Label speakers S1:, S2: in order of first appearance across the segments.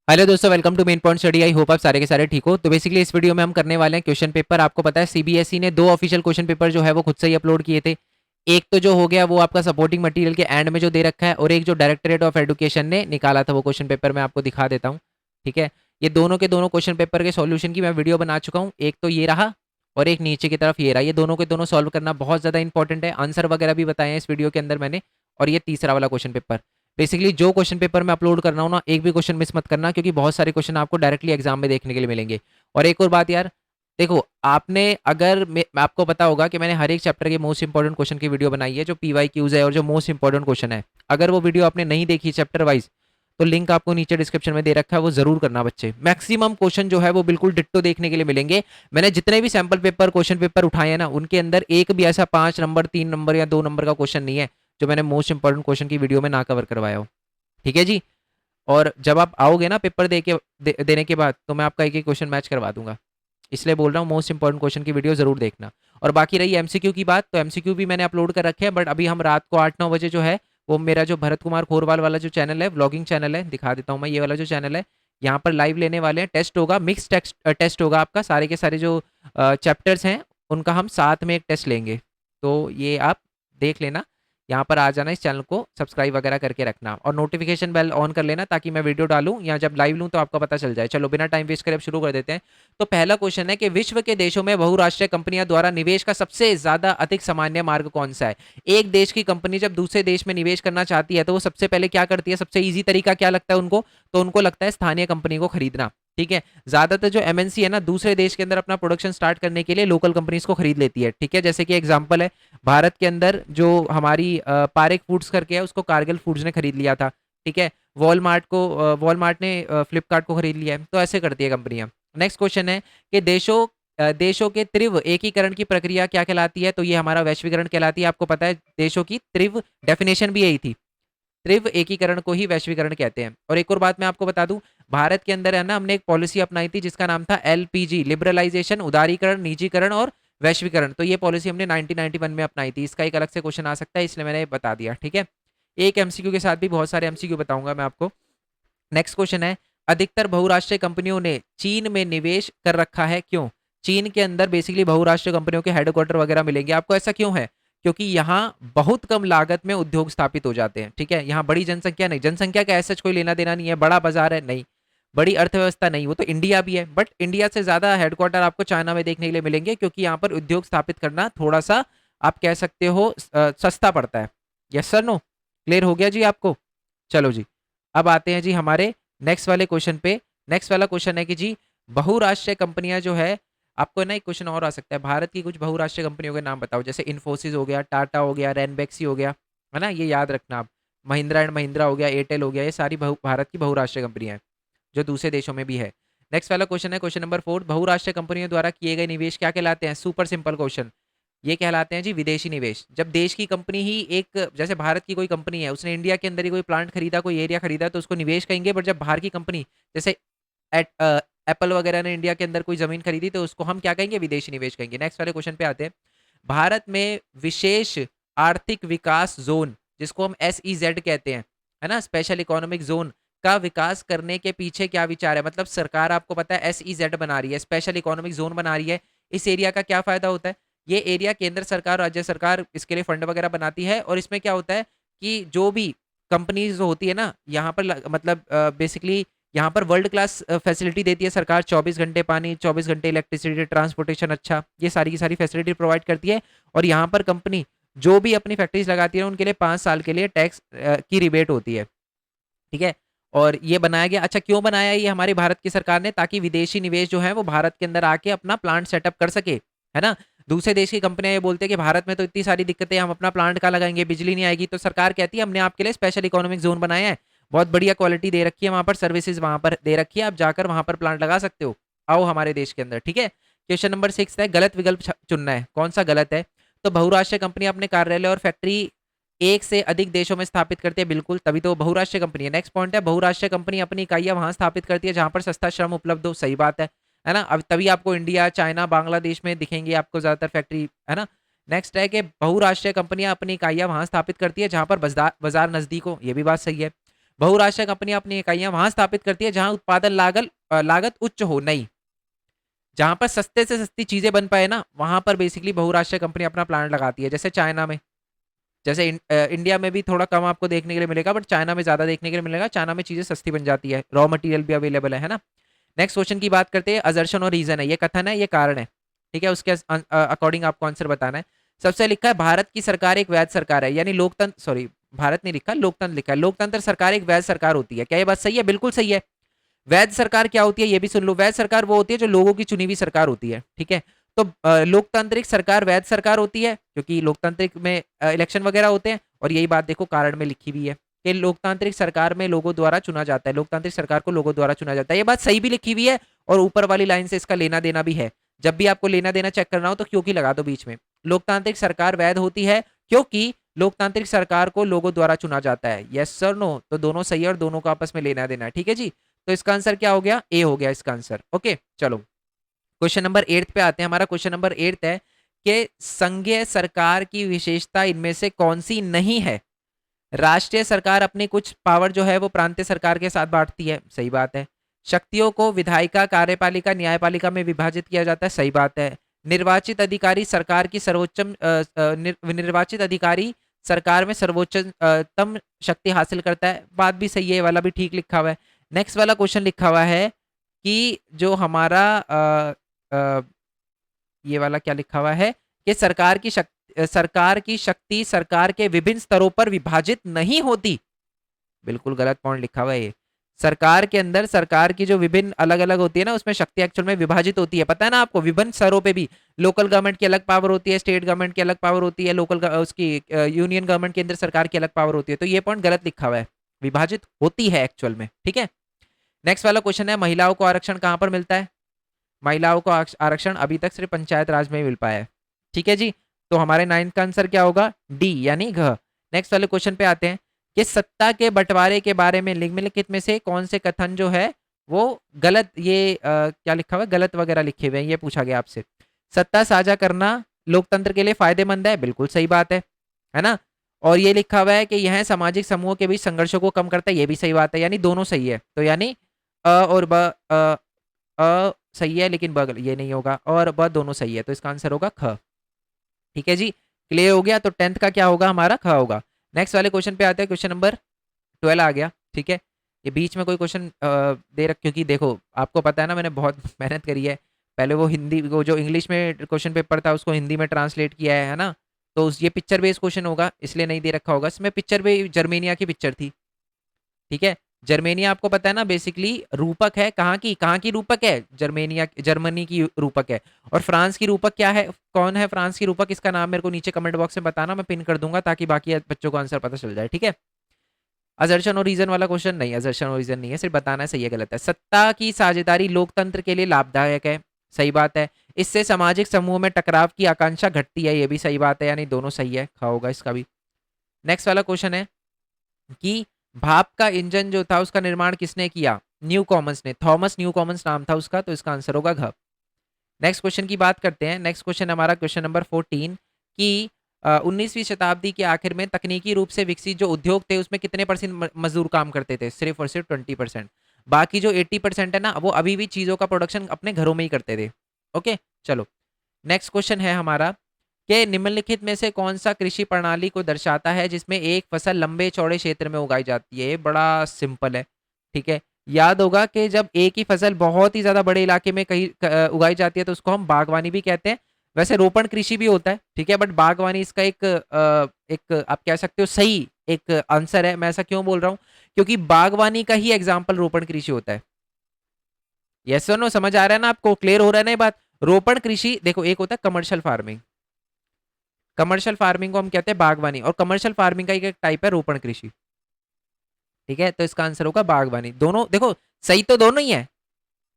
S1: Hello दोस्तों, welcome to main point study. I hope आप सारे के सारे ठीक हो। तो बेसिकली इस वीडियो में हम करने वाले हैं क्वेश्चन पेपर। आपको पता है सीबीएसई ने दो ऑफिशियल क्वेश्चन पेपर जो है वो खुद से ही अपलोड किए थे। एक तो जो हो गया वो आपका सपोर्टिंग मटेरियल के एंड में जो दे रखा है, और एक जो डायरेक्टरेट ऑफ एजुकेशन ने निकाला था वो क्वेश्चन पेपर मैं आपको दिखा देता हूँ। ठीक है, ये दोनों के दोनों क्वेश्चन पेपर के सॉल्यूशन की मैं वीडियो बना चुका हूँ। एक तो ये रहा और एक नीचे की तरफ ये रहा। ये दोनों के दोनों सॉल्व करना बहुत ज़्यादा इंपॉर्टेंट है। आंसर वगैरह भी बताए हैं इस वीडियो के अंदर मैंने। और ये तीसरा वाला क्वेश्चन पेपर, बेसिकली जो क्वेश्चन पेपर मैं अपलोड कर रहा हूँ ना, एक भी क्वेश्चन मिस मत करना, क्योंकि बहुत सारे क्वेश्चन आपको डायरेक्टली एग्जाम में देखने के लिए मिलेंगे। और एक और बात यार, देखो आपने अगर आपको पता होगा कि मैंने हर एक चैप्टर के मोस्ट इंपॉर्टेंट क्वेश्चन की वीडियो बनाई है, जो पीवाई क्यूज है और जो मोस्ट इंपॉर्टेंट क्वेश्चन है। अगर वो वीडियो आपने नहीं देखी चैप्टर वाइज, तो लिंक आपको नीचे डिस्क्रिप्शन में दे रखा है, वो जरूर करना बच्चे। मैक्सिमम क्वेश्चन जो है वो बिल्कुल डिट्टो देखने के लिए मिलेंगे। मैंने जितने भी सैंपल पेपर क्वेश्चन पेपर उठाए हैं ना, उनके अंदर एक भी ऐसा 5 नंबर 3 नंबर या 2 नंबर का क्वेश्चन नहीं है जो मैंने मोस्ट इंपॉर्टेंट क्वेश्चन की वीडियो में ना कवर करवाया हो। ठीक है जी। और जब आप आओगे ना पेपर देने के बाद, तो मैं आपका एक एक क्वेश्चन मैच करवा दूंगा। इसलिए बोल रहा हूँ मोस्ट इंपॉर्टेंट क्वेश्चन की वीडियो जरूर देखना। और बाकी रही एमसीक्यू की बात, तो एमसीक्यू भी मैंने अपलोड कर रखे हैं, बट अभी हम रात को 8-9 बजे जो है वो मेरा जो भरत कुमार खोरवाल वाला जो चैनल है, व्लॉगिंग चैनल है, दिखा देता हूँ मैं, ये वाला जो चैनल है, यहाँ पर लाइव लेने वाले हैं। टेस्ट होगा, मिक्स टेस्ट होगा आपका। सारे के सारे जो चैप्टर्स हैं उनका हम साथ में एक टेस्ट लेंगे। तो ये आप देख लेना। यहाँ पर आ जाना, इस चैनल को सब्सक्राइब वगैरह करके रखना और नोटिफिकेशन बेल ऑन कर लेना, ताकि मैं वीडियो डालूं या जब लाइव लूं तो आपको पता चल जाए। चलो बिना टाइम वेस्ट करे अब शुरू कर देते हैं। तो पहला क्वेश्चन है कि विश्व के देशों में बहुराष्ट्रीय कंपनियां द्वारा निवेश का सबसे ज्यादा अधिक सामान्य मार्ग कौन सा है। एक देश की कंपनी जब दूसरे देश में निवेश करना चाहती है तो वो सबसे पहले क्या करती है, सबसे ईजी तरीका क्या लगता है उनको, तो उनको लगता है स्थानीय कंपनी को खरीदना। ठीक है, ज्यादातर जो एमएनसी है ना, दूसरे देश के अंदर अपना प्रोडक्शन स्टार्ट करने के लिए लोकल कंपनीज को खरीद लेती है। ठीक है, जैसे कि एग्जांपल है, भारत के अंदर जो हमारी पारेख फूड्स करके है, उसको कारगिल फूड्स ने खरीद लिया था। ठीक है, वॉलमार्ट ने फ्लिपकार्ट को खरीद लिया है। तो ऐसे करती है कंपनियां। नेक्स्ट क्वेश्चन है कि देशों के तीव्र एकीकरण की प्रक्रिया क्या कहलाती है, तो ये हमारा वैश्वीकरण कहलाती है। आपको पता है देशों की तीव्र डेफिनेशन भी यही थी, तीव्र एकीकरण को ही वैश्वीकरण कहते हैं। और एक और बात मैं आपको बता दूं, भारत के अंदर है ना, हमने एक पॉलिसी अपनाई थी जिसका नाम था एलपीजी, लिबरलाइजेशन, उदारीकरण, निजीकरण और वैश्वीकरण। तो ये पॉलिसी हमने 1991 में अपनाई थी। इसका एक अलग से क्वेश्चन आ सकता है, इसलिए मैंने बता दिया। ठीक है, एक एमसीक्यू के साथ भी बहुत सारे एमसीक्यू बताऊंगा मैं आपको। नेक्स्ट क्वेश्चन है, अधिकतर बहुराष्ट्रीय कंपनियों ने चीन में निवेश कर रखा है, क्यों। चीन के अंदर बेसिकली बहुराष्ट्रीय कंपनियों के हेडक्वार्टर वगैरह मिलेंगे आपको। ऐसा क्यों है, क्योंकि यहाँ बहुत कम लागत में उद्योग स्थापित हो जाते हैं। ठीक है, यहाँ बड़ी जनसंख्या नहीं, जनसंख्या का ऐसा कोई लेना देना नहीं है, बड़ा बाजार है नहीं, बड़ी अर्थव्यवस्था नहीं, वो तो इंडिया भी है, बट इंडिया से ज्यादा हेडक्वार्टर आपको चाइना में देखने के लिए मिलेंगे, क्योंकि यहाँ पर उद्योग स्थापित करना थोड़ा सा आप कह सकते हो सस्ता पड़ता है। यस सर, नो, क्लियर हो गया जी आपको। चलो जी, अब आते हैं जी हमारे नेक्स्ट वाले क्वेश्चन पे। नेक्स्ट वाला क्वेश्चन है कि जी बहुराष्ट्रीय कंपनियां जो है, आपको ना एक क्वेश्चन और आ सकता है, भारत की कुछ बहुराष्ट्रीय कंपनियों के नाम बताओ। जैसे इन्फोसिस हो गया, टाटा हो गया, रैनबैक्सी हो गया, है ना, ये याद रखना आप। महिंद्रा एंड महिंद्रा हो गया, एयरटेल हो गया, ये सारी भारत की बहुराष्ट्रीय कंपनियां हैं जो दूसरे देशों में भी है। नेक्स्ट वाला क्वेश्चन है क्वेश्चन नंबर 4, बहुराष्ट्रीय कंपनियों द्वारा किए गए निवेश क्या कहलाते हैं। सुपर सिंपल क्वेश्चन, ये कहलाते हैं जी विदेशी निवेश। जब देश की कंपनी ही एक, जैसे भारत की कोई कंपनी है, उसने इंडिया के अंदर ही कोई प्लांट खरीदा, कोई एरिया खरीदा, तो उसको निवेश कहेंगे। बट जब बाहर की कंपनी, जैसे एप्पल वगैरह ने इंडिया के अंदर कोई जमीन खरीदी, तो उसको हम क्या कहेंगे, विदेशी निवेश कहेंगे। नेक्स्ट वाले क्वेश्चन पे आते हैं, भारत में विशेष आर्थिक विकास जोन, जिसको हम SEZ कहते हैं, है ना, स्पेशल इकोनॉमिक जोन का विकास करने के पीछे क्या विचार है। मतलब सरकार आपको पता है SEZ बना रही है, स्पेशल इकोनॉमिक जोन बना रही है। इस एरिया का क्या फायदा होता है, ये एरिया केंद्र सरकार, राज्य सरकार इसके लिए फंड वगैरह बनाती है। और इसमें क्या होता है कि जो भी कंपनीज होती है ना, यहाँ पर मतलब बेसिकली यहाँ पर वर्ल्ड क्लास फैसिलिटी देती है सरकार। 24 घंटे पानी, 24 घंटे इलेक्ट्रिसिटी, ट्रांसपोर्टेशन अच्छा, ये सारी की सारी फैसिलिटी प्रोवाइड करती है। और यहाँ पर कंपनी जो भी अपनी फैक्ट्रीज लगाती है उनके लिए 5 साल के लिए टैक्स की रिबेट होती है। ठीक है, और ये बनाया गया, अच्छा क्यों बनाया ये हमारी भारत की सरकार ने, ताकि विदेशी निवेश जो है वो भारत के अंदर आके अपना प्लांट सेटअप कर सके, है ना। दूसरे देश की कंपनियां ये बोलते हैं कि भारत में तो इतनी सारी दिक्कतें, हम अपना प्लांट कहाँ लगाएंगे, बिजली नहीं आएगी, तो सरकार कहती है हमने आपके लिए स्पेशल इकोनॉमिक जोन बनाया है, बहुत बढ़िया क्वालिटी दे रखी है वहां पर, सर्विसेज वहां पर दे रखी है, आप जाकर वहां पर प्लांट लगा सकते हो, आओ हमारे देश के अंदर। ठीक है, क्वेश्चन नंबर 6 है, गलत विकल्प चुनना है, कौन सा गलत है। तो बहुराष्ट्रीय कंपनी अपने कार्यालय और फैक्ट्री एक से अधिक देशों में स्थापित करती है, बिल्कुल, तभी तो बहुराष्ट्रीय कंपनी है। नेक्स्ट पॉइंट है, बहुराष्ट्रीय कंपनी अपनी इकाइयां वहां स्थापित करती है जहां पर सस्ता श्रम उपलब्ध हो, सही बात है ना। अब तभी आपको इंडिया, चाइना, बांग्लादेश में दिखेंगे आपको ज्यादातर फैक्ट्री, है ना। नेक्स्ट है कि बहुराष्ट्रीय कंपनियां अपनी इकाइयां वहां स्थापित करती है जहां पर बाजार नजदीक हो, ये भी बात सही है। बहुराष्ट्रीय कंपनी अपनी इकाइयां वहां स्थापित करती है जहां उत्पादन लागत उच्च हो, नहीं, जहां पर सस्ते से सस्ती चीजें बन पाए ना, वहां पर बेसिकली बहुराष्ट्रीय कंपनी अपना प्लांट लगाती है। जैसे चाइना में, जैसे इंडिया में भी थोड़ा कम आपको देखने के लिए मिलेगा, बट चाइना में ज्यादा देखने के लिए मिलेगा। चाइना में चीजें सस्ती बन जाती है, रॉ मटेरियल भी अवेलेबल है ना। नेक्स्ट क्वेश्चन की बात करते हैं, असर्शन और रीजन है, ये कथन है, ये कारण है, ठीक है, उसके अकॉर्डिंग आपको आंसर बताना है। सबसे लिखा है भारत की सरकार एक वैध सरकार है, यानी लोकतंत्र, सॉरी भारत नहीं लिखा, लोकतंत्र लिखा है। लोकतंत्र सरकार एक वैध सरकार होती है, क्या ये बात सही है? बिल्कुल सही है। वैध सरकार क्या होती है ये भी सुन लो। वैध सरकार वो होती है जो लोगों की चुनी हुई सरकार होती है, ठीक है। तो लोकतांत्रिक सरकार वैध सरकार होती है, क्योंकि लोकतांत्रिक में इलेक्शन वगैरह होते हैं, और यही बात देखो कारण में लिखी हुई है कि लोकतांत्रिक सरकार में लोगों द्वारा चुना जाता है, लोकतांत्रिक सरकार को लोगों द्वारा चुना जाता है। ये बात सही भी लिखी हुई है, और ऊपर वाली लाइन से इसका लेना देना भी है। जब भी आपको लेना देना चेक करना हो तो क्योंकि लगा दो बीच में। लोकतांत्रिक सरकार वैध होती है क्योंकि लोकतांत्रिक सरकार को लोगों द्वारा चुना जाता है। यस सर नो, तो दोनों सही है और दोनों को आपस में लेना देना है, ठीक है जी। तो इसका आंसर क्या हो गया? ए हो गया इसका आंसर। ओके चलो क्वेश्चन नंबर 8 पे आते हैं। हमारा क्वेश्चन नंबर 8 है कि संघीय सरकार की विशेषता इनमें से कौन सी नहीं है? राष्ट्रीय सरकार अपनी कुछ पावर जो है वो प्रांतीय सरकार के साथ बांटती है, सही बात है। शक्तियों को विधायिका, कार्यपालिका, न्यायपालिका में विभाजित किया जाता है, सही बात है। निर्वाचित अधिकारी सरकार की सर्वोच्चम निर्वाचित अधिकारी सरकार में सर्वोच्चतम शक्ति हासिल करता है, बात भी सही है, ये वाला भी ठीक लिखा हुआ है। नेक्स्ट वाला क्वेश्चन लिखा हुआ है कि जो हमारा अ, ये वाला क्या लिखा हुआ है कि सरकार की शक्ति सरकार के विभिन्न स्तरों पर विभाजित नहीं होती। बिल्कुल गलत पॉइंट लिखा हुआ है ये। सरकार के अंदर सरकार की जो विभिन्न अलग अलग होती है ना, उसमें शक्ति एक्चुअल में विभाजित होती है, पता है ना आपको, विभिन्न स्तरों पे भी। लोकल गवर्नमेंट की अलग पावर होती है, स्टेट गवर्नमेंट की अलग पावर होती है, लोकल उसकी यूनियन गवर्नमेंट के अंदर सरकार की अलग पावर होती है। तो ये पॉइंट गलत लिखा हुआ है, विभाजित होती है एक्चुअल में, ठीक है। नेक्स्ट वाला क्वेश्चन है, महिलाओं को आरक्षण कहां पर मिलता है? महिलाओं को आरक्षण अभी तक सिर्फ पंचायत राज में ही मिल पाया है, ठीक है जी। तो हमारे 9 का आंसर क्या होगा? डी यानी घ। नेक्स्ट वाले क्वेश्चन पे आते हैं कि सत्ता के बंटवारे के बारे में निम्नलिखित में से कौन से कथन जो है वो गलत, ये क्या लिखा हुआ है, गलत वगैरह लिखे हुए हैं, ये पूछा गया आपसे। सत्ता साझा करना लोकतंत्र के लिए फायदेमंद है, बिल्कुल सही बात है ना। और ये लिखा हुआ है कि यह सामाजिक समूहों के बीच संघर्षों को कम करता है, ये भी सही बात है, यानी दोनों सही है। तो यानी अ और ब सही है, लेकिन ब ये नहीं होगा, और ब दोनों सही है, तो इसका आंसर होगा ख, ठीक है जी। क्लियर हो गया? तो 10th का क्या होगा हमारा? ख होगा। नेक्स्ट वाले क्वेश्चन पे आते हैं, क्वेश्चन नंबर 12 आ गया, ठीक है। ये बीच में कोई क्वेश्चन दे रख, क्योंकि देखो आपको पता है ना मैंने बहुत मेहनत करी है। पहले वो हिंदी, वो जो इंग्लिश में क्वेश्चन पेपर था उसको हिंदी में ट्रांसलेट किया है ना। तो ये पिक्चर बेस्ड क्वेश्चन होगा, इसलिए नहीं दे रखा होगा। इसमें पिक्चर भी जर्मेनिया की पिक्चर थी, ठीक है। जर्मेनिया आपको पता है ना बेसिकली रूपक है, कहाँ की रूपक है? जर्मेनिया, जर्मनी की रूपक है। और फ्रांस की रूपक क्या है? कौन है फ्रांस की रूपक? इसका नाम मेरे को नीचे कमेंट बॉक्स में बताना, मैं पिन कर दूंगा ताकि बाकी बच्चों को आंसर पता चल जाए, ठीक है। असर्शन और रीजन वाला क्वेश्चन नहीं, असर्शन और रीजन नहीं है, सिर्फ बताना है सही है गलत है। सत्ता की साझेदारी लोकतंत्र के लिए लाभदायक है, सही बात है। इससे सामाजिक समूह में टकराव की आकांक्षा घटती है, ये भी सही बात है, यानी दोनों सही है, खा होगा इसका भी। नेक्स्ट वाला क्वेश्चन है कि भाप का इंजन जो था उसका निर्माण किसने किया? न्यू कॉमन्स ने, थॉमस न्यू कॉमन्स नाम था उसका, तो इसका आंसर होगा घ। नेक्स्ट क्वेश्चन की बात करते हैं। नेक्स्ट क्वेश्चन हमारा क्वेश्चन नंबर 14 कि 19वीं शताब्दी के आखिर में तकनीकी रूप से विकसित जो उद्योग थे उसमें कितने परसेंट मजदूर काम करते थे? सिर्फ और सिर्फ 20%। बाकी जो 80% है ना, वो अभी भी चीजों का प्रोडक्शन अपने घरों में ही करते थे। ओके चलो नेक्स्ट क्वेश्चन है हमारा कि निम्नलिखित में से कौन सा कृषि प्रणाली को दर्शाता है जिसमें एक फसल लंबे चौड़े क्षेत्र में उगाई जाती है? ये बड़ा सिंपल है, ठीक है। याद होगा कि जब एक ही फसल बहुत ही ज्यादा बड़े इलाके में कहीं उगाई जाती है तो उसको हम बागवानी भी कहते हैं। वैसे रोपण कृषि भी होता है, ठीक है, बट बागवानी इसका एक आप कह सकते हो सही एक आंसर है। मैं ऐसा क्यों बोल रहा हूं? क्योंकि बागवानी का ही एग्जाम्पल रोपण कृषि होता है। यस और नो, समझ आ रहा है ना आपको? क्लियर हो रहा है ना ये बात? रोपण कृषि देखो, एक होता है कमर्शियल फार्मिंग, कमर्शियल फार्मिंग को हम कहते हैं बागवानी, और कमर्शियल फार्मिंग का एक टाइप है रोपण कृषि, ठीक है। तो इसका आंसर होगा बागवानी। दोनों देखो सही तो दोनों ही है,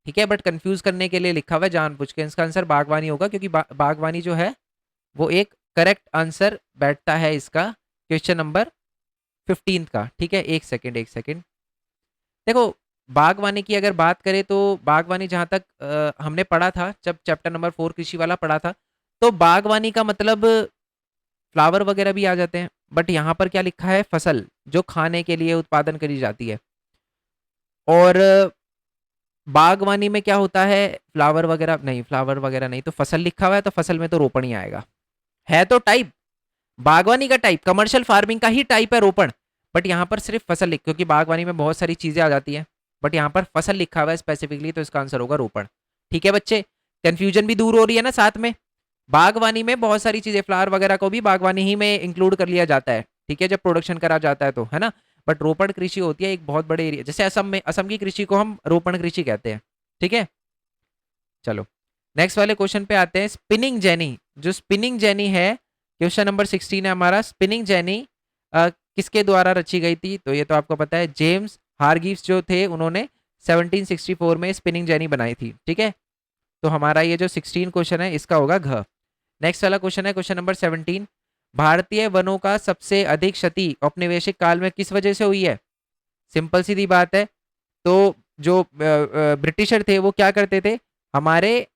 S1: ठीक है, बट कंफ्यूज करने के लिए लिखा हुआ है जानबूझ के। इसका आंसर बागवानी होगा क्योंकि बागवानी जो है वो एक करेक्ट आंसर बैठता है इसका क्वेश्चन नंबर 15 का, ठीक है। एक सेकेंड एक सेकेंड, देखो बागवानी की अगर बात करें तो बागवानी जहां तक हमने पढ़ा था, जब चैप्टर नंबर 4 कृषि वाला पढ़ा था, तो बागवानी का मतलब फ्लावर वगैरह भी आ जाते हैं, बट यहाँ पर क्या लिखा है, फसल, जो खाने के लिए उत्पादन करी जाती है। और बागवानी में क्या होता है, फ्लावर वगैरह नहीं, फ्लावर वगैरह नहीं, तो फसल लिखा हुआ है तो फसल में तो रोपण ही आएगा। है तो टाइप बागवानी का टाइप, कमर्शियल फार्मिंग का ही टाइप है रोपण, बट यहाँ पर सिर्फ फसल लिख, क्योंकि बागवानी में बहुत सारी चीजें आ जाती हैं, बट यहाँ पर फसल लिखा हुआ है स्पेसिफिकली, तो इसका आंसर होगा रोपण। ठीक है बच्चे, कंफ्यूजन भी दूर हो रही है ना साथ में। बागवानी में बहुत सारी चीजें, फ्लावर वगैरह को भी बागवानी ही में इंक्लूड कर लिया जाता है, ठीक है, जब प्रोडक्शन करा जाता है तो, है ना। बट रोपण कृषि होती है एक बहुत बड़े एरिया, जैसे असम में, असम की कृषि को हम रोपण कृषि कहते हैं। ठीक है, चलो नेक्स्ट वाले क्वेश्चन पे आते हैं। स्पिनिंग जेनी, जो स्पिनिंग जेनी है, क्वेश्चन नंबर 16 है हमारा। स्पिनिंग जेनी किसके द्वारा रची गई थी, तो ये तो आपको पता है, जेम्स हारगिव्स जो थे उन्होंने 1764 में स्पिनिंग जेनी बनाई थी। ठीक है, तो हमारा ये जो 16 क्वेश्चन है इसका होगा घ। नेक्स्ट वाला क्वेश्चन है क्वेश्चन नंबर 17। भारतीय वनों का सबसे अधिक क्षति औपनिवेशिक काल में किस वजह से हुई है। सिंपल सीधी बात है, तो जो ब्रिटिशर थे वो क्या करते थे, हमारे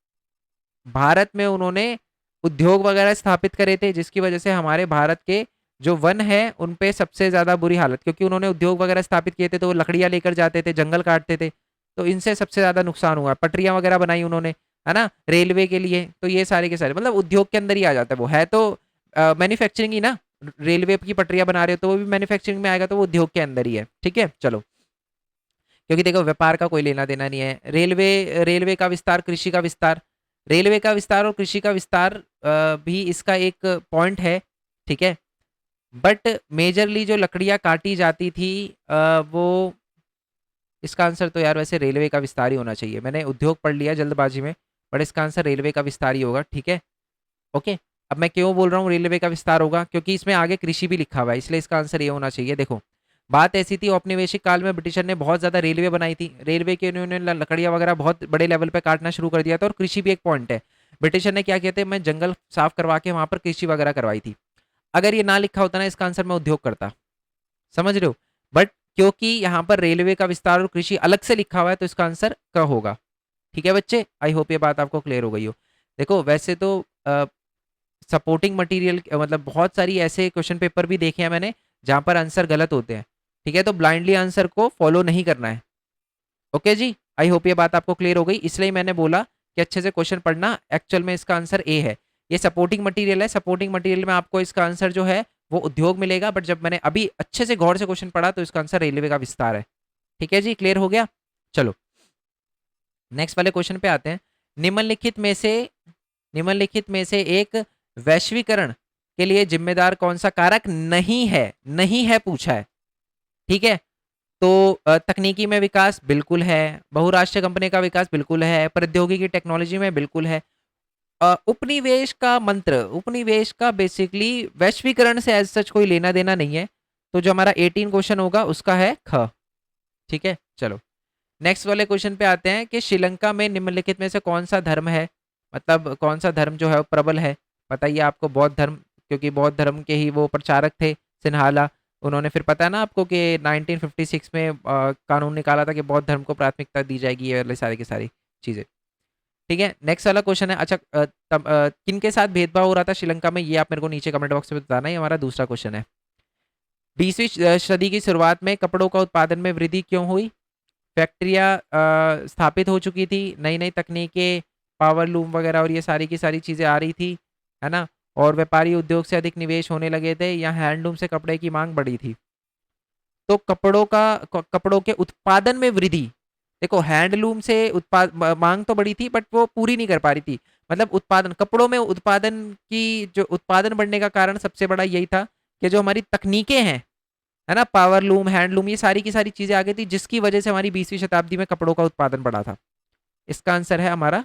S1: भारत में उन्होंने उद्योग वगैरह स्थापित करे थे, जिसकी वजह से हमारे भारत के जो वन है उन पे सबसे ज्यादा बुरी हालत, क्योंकि उन्होंने उद्योग वगैरह स्थापित किए थे तो वो लकड़ियां लेकर जाते थे, जंगल काटते थे, तो इनसे सबसे ज्यादा नुकसान हुआ। पटरियां वगैरह बनाई उन्होंने, है ना, रेलवे के लिए, तो ये सारे के सारे मतलब उद्योग के अंदर ही आ जाता है, वो है तो मैन्युफैक्चरिंग ही ना। रेलवे की पटरियां बना रहे हो तो वो भी मैन्युफैक्चरिंग में आएगा, तो वो उद्योग के अंदर ही है। ठीक है, चलो, क्योंकि देखो व्यापार का कोई लेना देना नहीं है। रेलवे, रेलवे का विस्तार, कृषि का विस्तार, रेलवे का विस्तार और कृषि का विस्तार भी इसका एक पॉइंट है। ठीक है, बट मेजरली जो लकड़ियां काटी जाती थी वो, इसका आंसर तो यार वैसे रेलवे का विस्तार ही होना चाहिए। मैंने उद्योग पढ़ लिया जल्दबाजी में, बट इसका आंसर रेलवे का विस्तार ही होगा। ठीक है, ओके। अब मैं क्यों बोल रहा हूँ रेलवे का विस्तार होगा, क्योंकि इसमें आगे कृषि भी लिखा हुआ है, इसलिए इसका आंसर ये होना चाहिए। देखो बात ऐसी थी, औपनिवेशिक काल में ब्रिटिशर ने बहुत ज्यादा रेलवे बनाई थी, रेलवे के उन्होंने लकड़ियां वगैरह बहुत बड़े लेवल पे काटना शुरू कर दिया था, और कृषि भी एक पॉइंट है। ब्रिटिशर ने क्या किया था, मैं जंगल साफ करवा के वहां पर कृषि वगैरह करवाई थी। अगर ये ना लिखा होता ना, इसका आंसर मैं उद्योग करता, समझ रहे हो। बट क्योंकि यहाँ पर रेलवे का विस्तार और कृषि अलग से लिखा हुआ है, तो इसका आंसर क होगा। ठीक है बच्चे, आई होप ये बात आपको क्लियर हो गई हो। देखो वैसे तो सपोर्टिंग मटेरियल मतलब बहुत सारी ऐसे क्वेश्चन पेपर भी देखे हैं मैंने जहां पर आंसर गलत होते हैं। ठीक है, तो ब्लाइंडली आंसर को फॉलो नहीं करना है। ओके जी, आई होप ये बात आपको क्लियर हो गई, इसलिए मैंने बोला कि अच्छे से क्वेश्चन पढ़ना। एक्चुअल में इसका आंसर ए है, ये सपोर्टिंग मटेरियल है, सपोर्टिंग मटेरियल में आपको इसका आंसर जो है वो उद्योग मिलेगा, बट जब मैंने अभी अच्छे से गौर से क्वेश्चन पढ़ा तो इसका आंसर रेलवे का विस्तार है। ठीक है जी, क्लियर हो गया। चलो नेक्स्ट वाले क्वेश्चन पे आते हैं। निम्नलिखित में से, निम्नलिखित में से एक वैश्वीकरण के लिए जिम्मेदार कौन सा कारक नहीं है, नहीं है पूछा है। ठीक है, तो तकनीकी में विकास बिल्कुल है, बहुराष्ट्रीय कंपनी का विकास बिल्कुल है, प्रौद्योगिकी टेक्नोलॉजी में बिल्कुल है। उपनिवेश का मंत्र, उपनिवेश का बेसिकली वैश्वीकरण से एज सच कोई लेना देना नहीं है, तो जो हमारा 18 क्वेश्चन होगा उसका है ख। ठीक है, चलो नेक्स्ट वाले क्वेश्चन पे आते हैं कि श्रीलंका में निम्नलिखित में से कौन सा धर्म है, मतलब कौन सा धर्म जो है वो प्रबल है। बताइए आपको, बौद्ध धर्म, क्योंकि बौद्ध धर्म के ही वो प्रचारक थे सिन्हाला। उन्होंने फिर पता है ना आपको कि 1956 में कानून निकाला था कि बौद्ध धर्म को प्राथमिकता दी जाएगी, ये वाली सारी की सारी चीजें। ठीक है, नेक्स्ट वाला क्वेश्चन है। अच्छा किन के साथ भेदभाव हो रहा था श्रीलंका में, ये आप मेरे को नीचे कमेंट बॉक्स में बताना है। हमारा दूसरा क्वेश्चन है, 20वीं सदी की शुरुआत में कपड़ों का उत्पादन में वृद्धि क्यों हुई। फैक्ट्रियाँ स्थापित हो चुकी थी, नई नई तकनीकें, पावर लूम वगैरह और ये सारी की सारी चीज़ें आ रही थी, है ना, और व्यापारी उद्योग से अधिक निवेश होने लगे थे, या हैंडलूम से कपड़े की मांग बढ़ी थी। तो कपड़ों के उत्पादन में वृद्धि, देखो हैंडलूम से उत्पाद मांग तो बढ़ी थी, बट वो पूरी नहीं कर पा रही थी। मतलब उत्पादन, कपड़ों में उत्पादन की, जो उत्पादन बढ़ने का कारण सबसे बड़ा यही था कि जो हमारी तकनीकें हैं, है ना, पावर लूम, हैंडलूम, ये सारी की सारी चीजें आ गई थी, जिसकी वजह से हमारी 20वीं शताब्दी में कपड़ों का उत्पादन बढ़ा था। इसका आंसर है हमारा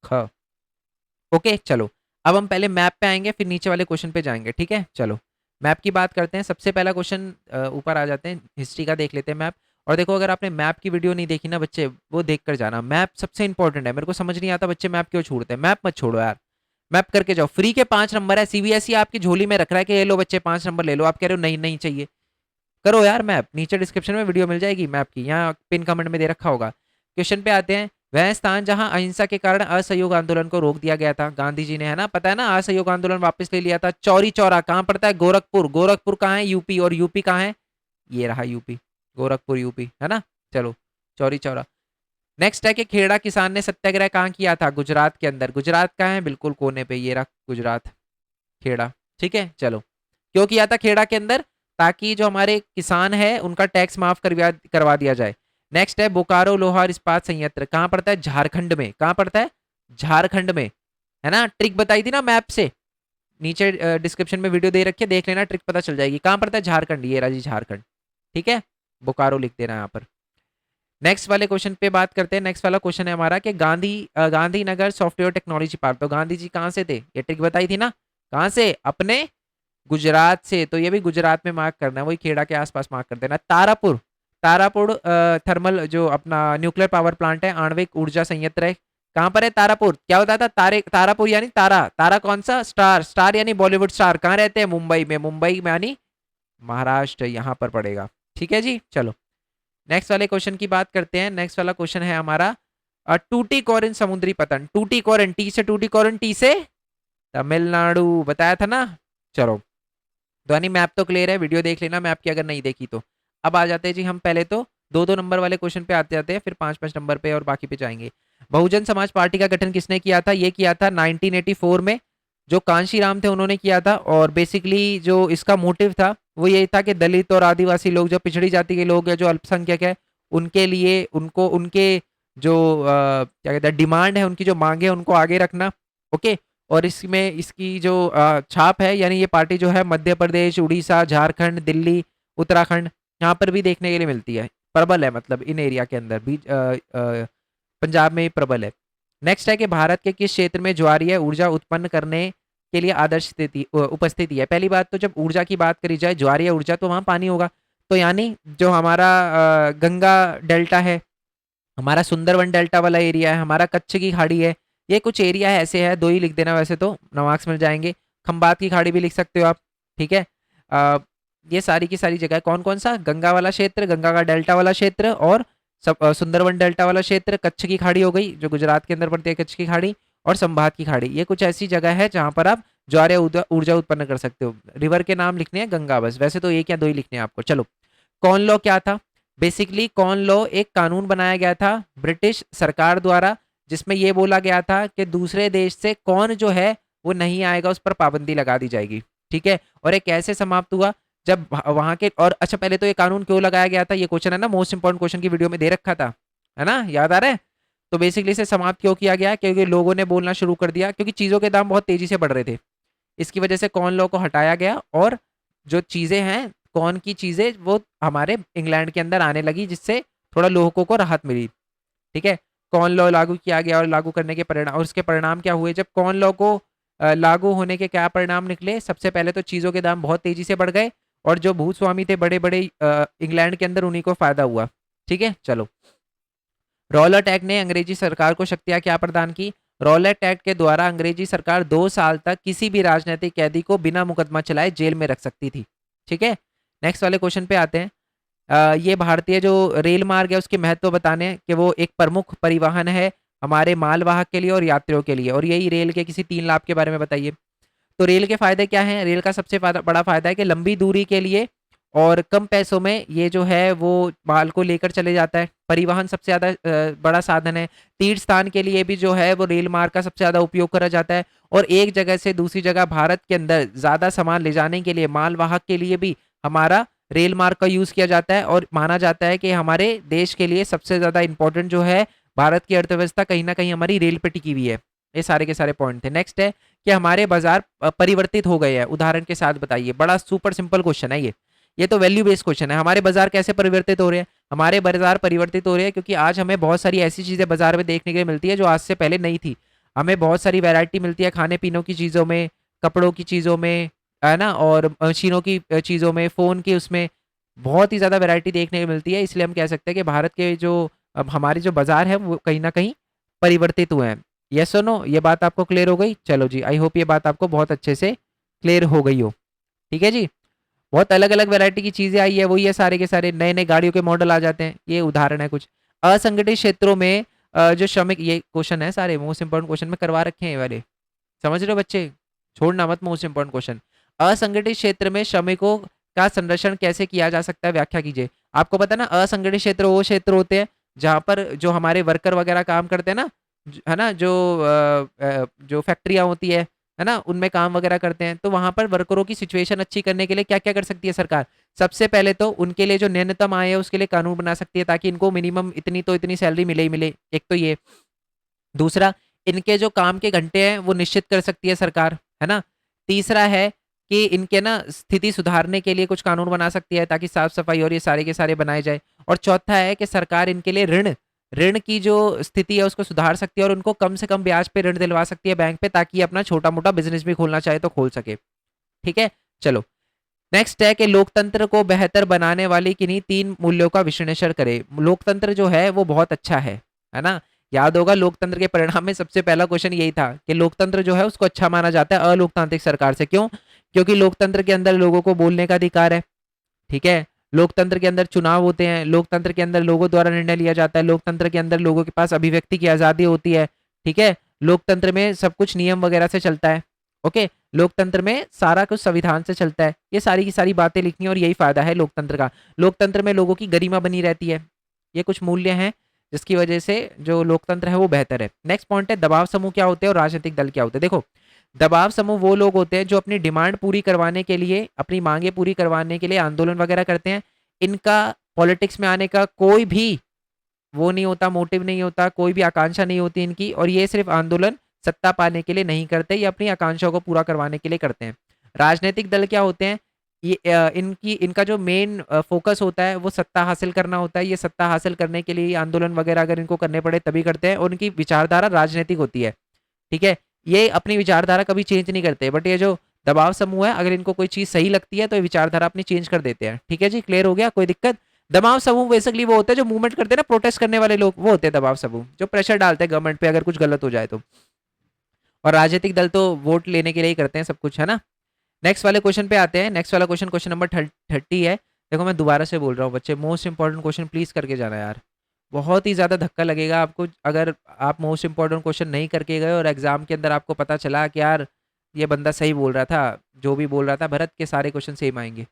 S1: ख। ओके, चलो अब हम पहले मैप पे आएंगे, फिर नीचे वाले क्वेश्चन पे जाएंगे। ठीक है, चलो मैप की बात करते हैं। सबसे पहला क्वेश्चन ऊपर आ जाते हैं, हिस्ट्री का देख लेते हैं मैप। और देखो अगर आपने मैप की वीडियो नहीं देखी ना बच्चे, वो देख कर जाना, मैप सबसे इंपॉर्टेंट है। मेरे को समझ नहीं आता बच्चे मैप क्यों छोड़ते हैं, मैप मत छोड़ो यार, मैप करके जाओ। फ्री के 5 नंबर है, सीबीएसई आपकी झोली में रख रहा है कि ये लो बच्चे 5 नंबर ले लो, आप कह रहे हो नहीं नहीं चाहिए। करो यार मैप, नीचे डिस्क्रिप्शन में वीडियो मिल जाएगी मैप की, यहाँ पिन कमेंट में दे रखा होगा। क्वेश्चन पे आते हैं वह स्थान जहां अहिंसा के कारण असहयोग आंदोलन को रोक दिया गया था, गांधी जी ने, है ना, पता है ना, असहयोग आंदोलन वापस ले लिया था। चौरी चौरा कहाँ पड़ता है? गोरखपुर। गोरखपुर कहाँ है? यूपी। और यूपी कहाँ है? ये रहा यूपी, गोरखपुर यूपी, है ना। चलो, चौरी चौरा। नेक्स्ट है कि खेड़ा किसान ने सत्याग्रह कहाँ किया था? गुजरात के अंदर। गुजरात कहाँ है? बिल्कुल कोने पे, ये रहा गुजरात, खेड़ा। ठीक है, चलो। क्यों किया था खेड़ा के अंदर? ताकि जो हमारे किसान है उनका टैक्स माफ करवा दिया जाए। नेक्स्ट है बोकारो लोहा इस्पात संयंत्र, कहाँ पड़ता है? झारखंड में। कहाँ पड़ता है? झारखंड में, है ना। ट्रिक बताई थी ना मैप से, नीचे डिस्क्रिप्शन में वीडियो दे रखी है, देख लेना, ट्रिक पता चल जाएगी। कहाँ पड़ता है? झारखंड, ये रहा जी झारखंड। ठीक है, बोकारो लिख देना यहाँ पर। नेक्स्ट वाले क्वेश्चन पे बात करते हैं। नेक्स्ट वाला क्वेश्चन है हमारा कि गांधीनगर सॉफ्टवेयर टेक्नोलॉजी पार्क, तो गांधी जी कहाँ से थे? ये ट्रिक बताई थी ना। कहाँ से? अपने गुजरात से। तो ये भी गुजरात में मार्क करना है, वही खेड़ा के आसपास मार्क कर देना। तारापुर, तारापुर थर्मल जो अपना न्यूक्लियर पावर प्लांट है, आणविक ऊर्जा संयंत्र है, कहाँ पर है? तारापुर। क्या होता था? तारापुर यानी तारा, तारा कौन सा? स्टार, स्टार यानी बॉलीवुड स्टार। कहाँ रहते हैं? मुंबई में। मुंबई में यानी महाराष्ट्र, यहाँ पर पड़ेगा। ठीक है जी, चलो नेक्स्ट वाले क्वेश्चन की बात करते हैं। नेक्स्ट वाला क्वेश्चन है हमारा टूटी कॉरिन समुद्री पतन। टूटी कॉरिन, टी से टूटी कॉरिन, टी से तमिलनाडु, बताया था ना। चलो, तो यानी मैप तो क्लियर है, वीडियो देख लेना मैप की अगर नहीं देखी तो। अब आ जाते हैं जी हम पहले तो दो दो नंबर वाले क्वेश्चन पे आते जाते हैं, फिर पांच पांच नंबर पे और बाकी पे जाएंगे। बहुजन समाज पार्टी का गठन किसने किया था? ये किया था 1984 में, जो कांशीराम थे उन्होंने किया था। और बेसिकली जो इसका मोटिव था वो यही था कि दलित और आदिवासी लोग, जो पिछड़ी जाति के लोग हैं, जो अल्पसंख्यक है, उनके लिए उनको उनके जो क्या कहते हैं डिमांड है, उनकी जो मांगे है, उनको आगे रखना। ओके। और इसमें इसकी जो छाप है, यानी ये पार्टी जो है मध्य प्रदेश, उड़ीसा, झारखंड, दिल्ली, उत्तराखंड, यहाँ पर भी देखने के लिए मिलती है। प्रबल है, मतलब इन एरिया के अंदर भी, पंजाब में भी प्रबल है। नेक्स्ट है कि भारत के किस क्षेत्र में ज्वारीय ऊर्जा उत्पन्न करने के लिए आदर्श उपस्थिति है? पहली बात तो जब ऊर्जा की बात करी जाए, ज्वारीय ऊर्जा, तो वहां पानी होगा। तो यानी जो हमारा गंगा डेल्टा है, हमारा सुंदरवन डेल्टा वाला एरिया है, हमारा कच्छ की खाड़ी है, ये कुछ एरिया है ऐसे है, दो ही लिख देना, वैसे तो नवाक्स मिल जाएंगे। खंबात की खाड़ी भी लिख सकते हो आप। ठीक है, ये सारी की सारी जगह कौन कौन सा? गंगा वाला क्षेत्र, गंगा का डेल्टा वाला क्षेत्र, और सुंदरवन डेल्टा वाला क्षेत्र। कच्छ की खाड़ी हो गई जो गुजरात के अंदर पड़ती है, कच्छ की खाड़ी, और संभात की खाड़ी। ये कुछ ऐसी जगह है जहां पर आप ज्वारीय ऊर्जा उत्पन्न कर सकते हो। रिवर के नाम लिखने हैं गंगा, बस, वैसे तो एक या दो ही लिखने हैं आपको। चलो, कॉर्न लॉ क्या था? बेसिकली कॉर्न लॉ एक कानून बनाया गया था ब्रिटिश सरकार द्वारा, जिसमें यह बोला गया था कि दूसरे देश से कॉर्न जो है वो नहीं आएगा, उस पर पाबंदी लगा दी जाएगी। ठीक है, और ये कैसे समाप्त हुआ? जब वहां के, और अच्छा पहले तो ये कानून क्यों लगाया गया था, ये क्वेश्चन है ना, मोस्ट इंपॉर्टेंट क्वेश्चन की वीडियो में दे रखा था, है ना, याद आ रहा है? तो बेसिकली इसे समाप्त क्यों किया गया? क्योंकि लोगों ने बोलना शुरू कर दिया, क्योंकि चीजों के दाम बहुत तेजी से बढ़ रहे थे। इसकी वजह से कॉर्न लॉ को हटाया गया, और जो चीजें हैं कॉर्न की चीजें, वो हमारे इंग्लैंड के अंदर आने लगी, जिससे थोड़ा लोगों को राहत मिली। ठीक है, कॉर्न लॉ लागू किया गया, और लागू करने के परिणाम, और उसके परिणाम क्या हुए? जब कॉर्न लॉ को लागू होने के क्या परिणाम निकले? सबसे पहले तो चीजों के दाम बहुत तेजी से बढ़ गए, और जो भूस्वामी थे बड़े बड़े इंग्लैंड के अंदर, उन्हीं को फायदा हुआ। ठीक है, चलो। रॉलेट एक्ट ने अंग्रेजी सरकार को शक्तियां क्या प्रदान की? रॉलेट एक्ट के द्वारा अंग्रेजी सरकार 2 साल तक किसी भी राजनीतिक कैदी को बिना मुकदमा चलाए जेल में रख सकती थी। ठीक है, नेक्स्ट वाले क्वेश्चन पे आते हैं। ये भारतीय जो रेल मार्ग है उसके महत्व बताने कि वो एक प्रमुख परिवहन है हमारे मालवाहक के लिए और यात्रियों के लिए, और यही रेल के किसी 3 लाभ के बारे में बताइए। तो रेल के फायदे क्या हैं? रेल का सबसे बड़ा फायदा है कि लंबी दूरी के लिए और कम पैसों में ये जो है वो माल को लेकर चले जाता है। परिवहन सबसे ज़्यादा बड़ा साधन है। तीर्थ स्थान के लिए भी जो है वो रेल मार्ग का सबसे ज़्यादा उपयोग करा जाता है, और एक जगह से दूसरी जगह भारत के अंदर ज़्यादा सामान ले जाने के लिए, मालवाहक के लिए भी हमारा रेल मार्ग का यूज़ किया जाता है, और माना जाता है कि हमारे देश के लिए सबसे ज़्यादा इंपॉर्टेंट जो है भारत की अर्थव्यवस्था कहीं ना कहीं हमारी रेल पे टिकी हुई है। ये सारे के सारे पॉइंट थे। नेक्स्ट है कि हमारे बाजार परिवर्तित हो गए हैं, उदाहरण के साथ बताइए। बड़ा सुपर सिंपल क्वेश्चन है ये तो वैल्यू बेस्ड क्वेश्चन है। हमारे बाजार कैसे परिवर्तित हो रहे हैं? हमारे बाजार परिवर्तित हो रहे हैं क्योंकि आज हमें बहुत सारी ऐसी चीजें बाजार में देखने के लिए मिलती है जो आज से पहले नहीं थी। हमें बहुत सारी वैरायटी मिलती है खाने पीने की चीजों में, कपड़ों की चीजों में, है ना, और मशीनों की चीजों में, फोन की, उसमें बहुत ही ज्यादा वैरायटी देखने को मिलती है। इसलिए हम कह सकते हैं कि भारत के जो अब हमारे जो बाजार है वो कहीं ना कहीं परिवर्तित हुए हैं। यस और नो, ये बात आपको क्लियर हो गई? चलो जी, आई होप ये बात आपको बहुत अच्छे से क्लियर हो गई हो। ठीक है जी, बहुत अलग अलग वैरायटी की चीजें आई है, वही है सारे के सारे, नए नए गाड़ियों के मॉडल आ जाते हैं। ये उदाहरण है कुछ। असंगठित क्षेत्रों में जो श्रमिक, ये क्वेश्चन है सारे मोस्ट इंपॉर्टेंट क्वेश्चन में करवा रखे हैं ये वाले, समझ रहे हो बच्चे, छोड़ना मत मोस्ट इंपॉर्टेंट क्वेश्चन। असंगठित क्षेत्र में श्रमिकों का संरक्षण कैसे किया जा सकता है, व्याख्या कीजिए। आपको पता है ना, असंगठित क्षेत्र वो क्षेत्र होते हैं जहाँ पर जो हमारे वर्कर वगैरह काम करते हैं ना, है ना, जो फैक्ट्रियाँ होती है ना, उनमें काम वगैरह करते हैं, तो वहां पर वर्करों की सिचुएशन अच्छी करने के लिए क्या क्या कर सकती है सरकार। सबसे पहले तो उनके लिए जो न्यूनतम आय है उसके लिए कानून बना सकती है, ताकि इनको मिनिमम इतनी तो इतनी सैलरी मिले ही मिले, एक तो ये। दूसरा, इनके जो काम के घंटे हैं वो निश्चित कर सकती है सरकार, है ना। तीसरा है कि इनके ना स्थिति सुधारने के लिए कुछ कानून बना सकती है, ताकि साफ सफाई और ये सारे के सारे बनाए जाए। और चौथा है कि सरकार इनके लिए ऋण ऋण की जो स्थिति है उसको सुधार सकती है, और उनको कम से कम ब्याज पे ऋण दिलवा सकती है बैंक पे, ताकि ये अपना छोटा मोटा बिजनेस भी खोलना चाहे तो खोल सके। ठीक है, चलो। नेक्स्ट है कि लोकतंत्र को बेहतर बनाने वाली किन्हीं 3 मूल्यों का विश्लेषण करें। लोकतंत्र जो है वो बहुत अच्छा है ना। याद होगा लोकतंत्र के परिणाम में सबसे पहला क्वेश्चन यही था कि लोकतंत्र जो है उसको अच्छा माना जाता है अलोकतांत्रिक सरकार से। क्यों? क्योंकि लोकतंत्र के अंदर लोगों को बोलने का अधिकार है, ठीक है। लोकतंत्र के अंदर चुनाव होते हैं, लोकतंत्र के अंदर लोगों द्वारा निर्णय लिया जाता है, लोकतंत्र के अंदर लोगों के पास अभिव्यक्ति की आज़ादी होती है, ठीक है। लोकतंत्र में सब कुछ नियम वगैरह से चलता है, ओके। लोकतंत्र में सारा कुछ संविधान से चलता है। ये सारी की सारी बातें लिखनी है और यही फायदा है लोकतंत्र का। लोकतंत्र में लोगों की गरिमा बनी रहती है। ये कुछ मूल्य हैं जिसकी वजह से जो लोकतंत्र है वो बेहतर है। नेक्स्ट पॉइंट है दबाव समूह क्या होते हैं और राजनीतिक दल क्या होते हैं। देखो, दबाव समूह वो लोग होते हैं जो अपनी डिमांड पूरी करवाने के लिए, अपनी मांगे पूरी करवाने के लिए आंदोलन वगैरह करते हैं। इनका पॉलिटिक्स में आने का कोई भी वो नहीं होता, मोटिव नहीं होता, कोई भी आकांक्षा नहीं होती इनकी, और ये सिर्फ आंदोलन सत्ता पाने के लिए नहीं करते, ये अपनी आकांक्षाओं को पूरा करवाने के लिए करते हैं। राजनीतिक दल क्या होते हैं? ये इनका जो मेन फोकस होता है वो सत्ता हासिल करना होता है। ये सत्ता हासिल करने के लिए आंदोलन वगैरह अगर इनको करने पड़े तभी करते हैं, और उनकी विचारधारा राजनीतिक होती है, ठीक है। ये अपनी विचारधारा कभी चेंज नहीं करते। बट ये जो दबाव समूह है, अगर इनको कोई चीज सही लगती है तो ये विचारधारा अपनी चेंज कर देते हैं। ठीक है जी, क्लियर हो गया, कोई दिक्कत? दबाव समूह बेसिकली वो होते हैं जो मूवमेंट करते हैं ना, प्रोटेस्ट करने वाले लोग, वो होते हैं दबाव समूह, जो प्रेशर डालते हैं गवर्नमेंट पे अगर कुछ गलत हो जाए तो। और राजनीतिक दल तो वोट लेने के लिए ही करते हैं सब कुछ, है ना। नेक्स्ट वाले क्वेश्चन पे आते हैं। नेक्स्ट वाला क्वेश्चन, क्वेश्चन नंबर 30 है। देखो मैं दोबारा से बोल रहा हूँ बच्चे, मोस्ट इंपॉर्टेंट क्वेश्चन प्लीज करके जाना यार। बहुत ही ज़्यादा धक्का लगेगा आपको अगर आप मोस्ट इंपॉर्टेंट क्वेश्चन नहीं करके गए और एग्जाम के अंदर आपको पता चला कि यार ये बंदा सही बोल रहा था, जो भी बोल रहा था भरत के सारे क्वेश्चन सेम आएंगे,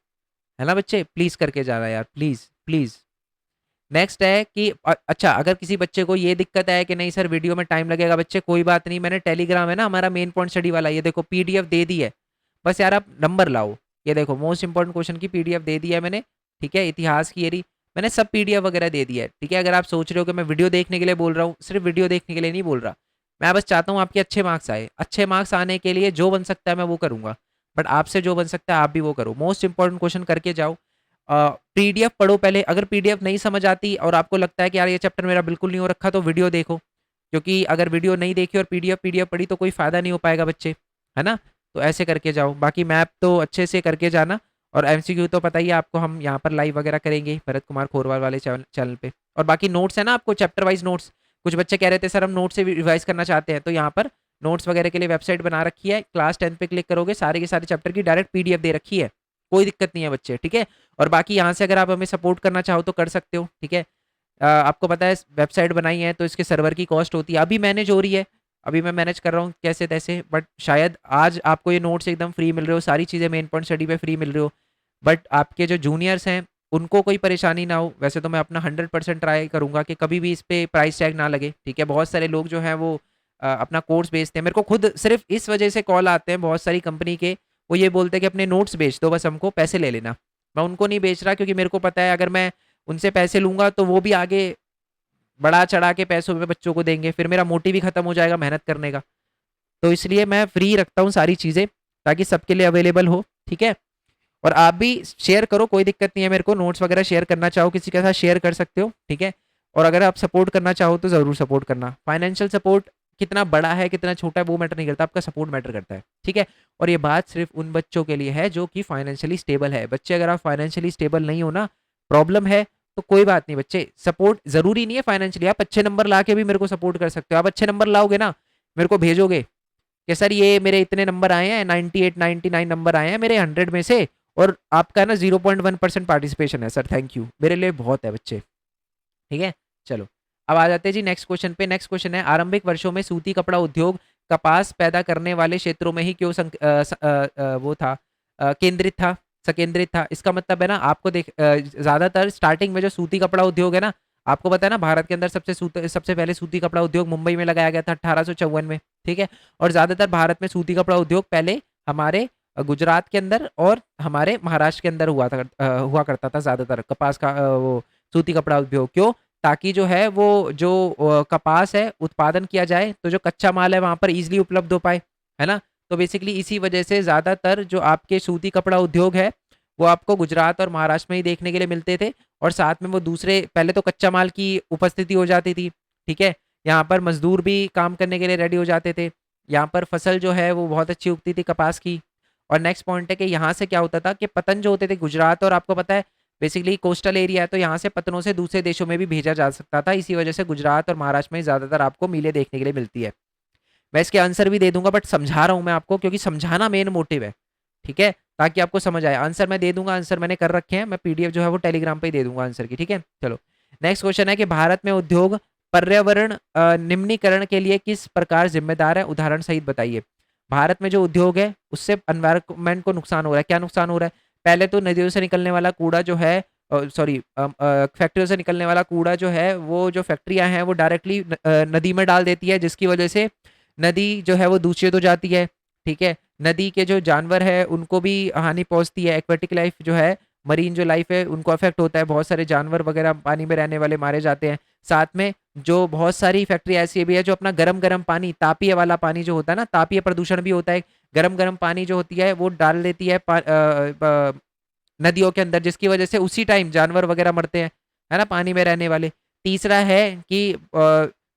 S1: है ना बच्चे। प्लीज करके जाना यार, प्लीज प्लीज। नेक्स्ट है कि अच्छा, अगर किसी बच्चे को ये दिक्कत है कि नहीं सर वीडियो में टाइम लगेगा, बच्चे कोई बात नहीं, मैंने टेलीग्राम है ना हमारा मेन पॉइंट स्टडी वाला, ये देखो पीडीएफ दे दी है, बस यार आप नंबर लाओ। ये देखो मोस्ट इंपॉर्टेंट क्वेश्चन की पीडीएफ दे दी है मैंने, ठीक है। इतिहास की एरी मैंने सब पीडीएफ वगैरह दे दी है, ठीक है। अगर आप सोच रहे हो कि मैं वीडियो देखने के लिए बोल रहा हूँ, सिर्फ वीडियो देखने के लिए नहीं बोल रहा, मैं बस चाहता हूँ आपके अच्छे मार्क्स आए। अच्छे मार्क्स आने के लिए जो बन सकता है मैं वो करूँगा, बट आपसे जो बन सकता है आप भी वो करो। मोस्ट इंपॉर्टेंट क्वेश्चन करके जाओ। पीडीएफ पढ़ो पहले। अगर पीडीएफ नहीं समझ आती और आपको लगता है कि यार ये चैप्टर मेरा बिल्कुल नहीं हो रखा, तो वीडियो देखो, क्योंकि अगर वीडियो नहीं देखी और पीडीएफ पीडीएफ पढ़ी तो कोई फायदा नहीं हो पाएगा बच्चे, है ना। तो ऐसे करके जाओ। बाकी मैप तो अच्छे से करके जाना, और एमसीक्यू तो पता ही है आपको, हम यहाँ पर लाइव वगैरह करेंगे भरत कुमार खोरवाल वाले चैनल पे। और बाकी नोट्स है ना आपको, चैप्टर वाइज नोट्स। कुछ बच्चे कह रहे थे सर हम नोट से रिवाइज करना चाहते हैं, तो यहाँ पर नोट्स वगैरह के लिए वेबसाइट बना रखी है, क्लास 10 पे क्लिक करोगे सारे के सारे चैप्टर की डायरेक्ट पीडीएफ दे रखी है, कोई दिक्कत नहीं है बच्चे, ठीक है। और बाकी यहाँ से अगर आप हमें सपोर्ट करना चाहो तो कर सकते हो, ठीक है। आपको पता है वेबसाइट बनाई है तो इसके सर्वर की कॉस्ट होती है, अभी मैनेज हो रही है, अभी मैं मैनेज कर रहा हूँ कैसे तैसे, बट शायद आज आपको ये नोट्स एकदम फ्री मिल रहे हो, सारी चीज़ें मेन पॉइंट स्टडी पे फ्री मिल रही हो, बट आपके जो जूनियर्स हैं उनको कोई परेशानी ना हो। वैसे तो मैं अपना 100% ट्राई करूंगा कि कभी भी इस पे प्राइस टैग ना लगे, ठीक है। बहुत सारे लोग जो हैं वो अपना कोर्स बेचते हैं, मेरे को खुद सिर्फ इस वजह से कॉल आते हैं बहुत सारी कंपनी के, वो ये बोलते हैं कि अपने नोट्स बेच दो, बस हमको पैसे ले लेना। मैं उनको नहीं बेच रहा, क्योंकि मेरे को पता है अगर मैं उनसे पैसे लूंगा तो वो भी आगे बढ़ा चढ़ा के पैसों में बच्चों को देंगे, फिर मेरा मोटिव ही खत्म हो जाएगा मेहनत करने का। तो इसलिए मैं फ्री रखता हूँ सारी चीज़ें, ताकि सबके लिए अवेलेबल हो, ठीक है। और आप भी शेयर करो, कोई दिक्कत नहीं है मेरे को, नोट्स वगैरह शेयर करना चाहो किसी के साथ शेयर कर सकते हो, ठीक है। और अगर आप सपोर्ट करना चाहो तो ज़रूर सपोर्ट करना। फाइनेंशियल सपोर्ट कितना बड़ा है कितना छोटा है वो मैटर नहीं करता, आपका सपोर्ट मैटर करता है, ठीक है। और ये बात सिर्फ उन बच्चों के लिए है जो कि फाइनेंशियली स्टेबल है। बच्चे अगर आप फाइनेंशियली स्टेबल नहीं हो ना, प्रॉब्लम है, तो कोई बात नहीं बच्चे, सपोर्ट जरूरी नहीं है फाइनेंशियली, आप अच्छे नंबर ला के भी मेरे को सपोर्ट कर सकते हो। आप अच्छे नंबर लाओगे ना, मेरे को भेजोगे कि सर ये मेरे इतने नंबर आए हैं, 98 99 नंबर आए हैं मेरे 100 में से, और आपका ना 0.1% पार्टिसिपेशन है सर, थैंक यू, मेरे लिए बहुत है बच्चे, ठीक है। चलो अब आ जाते हैं जी नेक्स्ट क्वेश्चन पे। नेक्स्ट क्वेश्चन है, आरंभिक वर्षों में सूती कपड़ा उद्योग कपास पैदा करने वाले क्षेत्रों में ही क्यों वो था, केंद्रित था, संकेंद्रित था। इसका मतलब है ना, आपको ज्यादातर स्टार्टिंग में जो सूती कपड़ा उद्योग है ना, आपको पता है ना, भारत के अंदर सबसे पहले सूती कपड़ा उद्योग मुंबई में लगाया गया था 1854 में, ठीक है। और ज्यादातर भारत में सूती कपड़ा उद्योग पहले हमारे गुजरात के अंदर और हमारे महाराष्ट्र के अंदर हुआ करता था ज्यादातर कपास का वो सूती कपड़ा उद्योग। क्यों? ताकि जो है वो जो कपास है उत्पादन किया जाए तो जो कच्चा माल है वहां पर इजीली उपलब्ध हो पाए, है ना। तो बेसिकली इसी वजह से ज्यादातर जो आपके सूती कपड़ा उद्योग है वो आपको गुजरात और महाराष्ट्र में ही देखने के लिए मिलते थे। और साथ में वो दूसरे, पहले तो कच्चा माल की उपस्थिति हो जाती थी, ठीक है। यहाँ पर मजदूर भी काम करने के लिए रेडी हो जाते थे। यहाँ पर फसल जो है वो बहुत अच्छी उगती थी कपास की। और नेक्स्ट पॉइंट है कि यहाँ से क्या होता था कि पतन जो होते थे गुजरात, और आपको पता है बेसिकली कोस्टल एरिया है तो यहाँ से पतनों से दूसरे देशों में भी भेजा जा सकता था। इसी वजह से गुजरात और महाराष्ट्र में ज्यादातर आपको मिलें देखने के लिए मिलती है। मैं इसके आंसर भी दे दूंगा बट समझा रहा हूँ मैं आपको, क्योंकि समझाना मेन मोटिव है, ठीक है, ताकि आपको समझ आए। आंसर मैं दे दूंगा, आंसर मैंने कर रखे हैं, मैं पीडीएफ जो है वो टेलीग्राम पे ही दे दूंगा आंसर की, ठीक है। चलो नेक्स्ट क्वेश्चन है कि भारत में उद्योग पर्यावरण निम्नीकरण के लिए किस प्रकार जिम्मेदार है, उदाहरण सहित बताइए। भारत में जो उद्योग है उससे एनवायरमेंट को नुकसान हो रहा है। क्या नुकसान हो रहा है? पहले तो नदियों से निकलने वाला कूड़ा जो है, सॉरी फैक्ट्रियों से निकलने वाला कूड़ा जो है, वो जो फैक्ट्रियां हैं वो डायरेक्टली नदी में डाल देती है, जिसकी वजह से नदी जो है वो दूषित हो जाती है, ठीक है। नदी के जो जानवर है उनको भी हानि पहुंचती है, एक्वेटिक लाइफ जो है, मरीन जो लाइफ है उनको अफेक्ट होता है, बहुत सारे जानवर वगैरह पानी में रहने वाले मारे जाते हैं। साथ में जो बहुत सारी फैक्ट्री ऐसी भी है जो अपना गरम गरम पानी, तापीय वाला पानी जो होता है ना, तापीय प्रदूषण भी होता है, गरम गरम पानी जो होती है वो डाल देती है नदियों के अंदर, जिसकी वजह से उसी टाइम जानवर वगैरह मरते हैं, है ना, पानी में रहने वाले। तीसरा है कि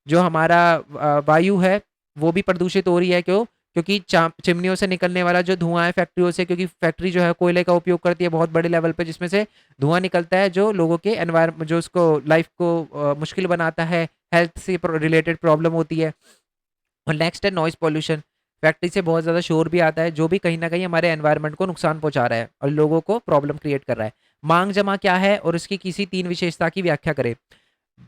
S1: जो हमारा वायु है वो भी प्रदूषित हो रही है। क्यों? क्योंकि चिमनियों से निकलने वाला जो धुआं है फैक्ट्रियों से, क्योंकि फैक्ट्री जो है कोयले का उपयोग करती है बहुत बड़े लेवल पे, जिसमें से धुआं निकलता है जो लोगों के एनवायरमेंट, जो उसको लाइफ को मुश्किल बनाता है, हेल्थ से रिलेटेड प्रॉब्लम होती है। और नेक्स्ट है नॉइज पॉल्यूशन। फैक्ट्री से बहुत ज़्यादा शोर भी आता है जो भी कहीं ना कहीं हमारे एनवायरनमेंट को नुकसान पहुंचा रहा है और लोगों को प्रॉब्लम क्रिएट कर रहा है। मांग जमा क्या है और उसकी किसी 3 विशेषता की व्याख्या करें।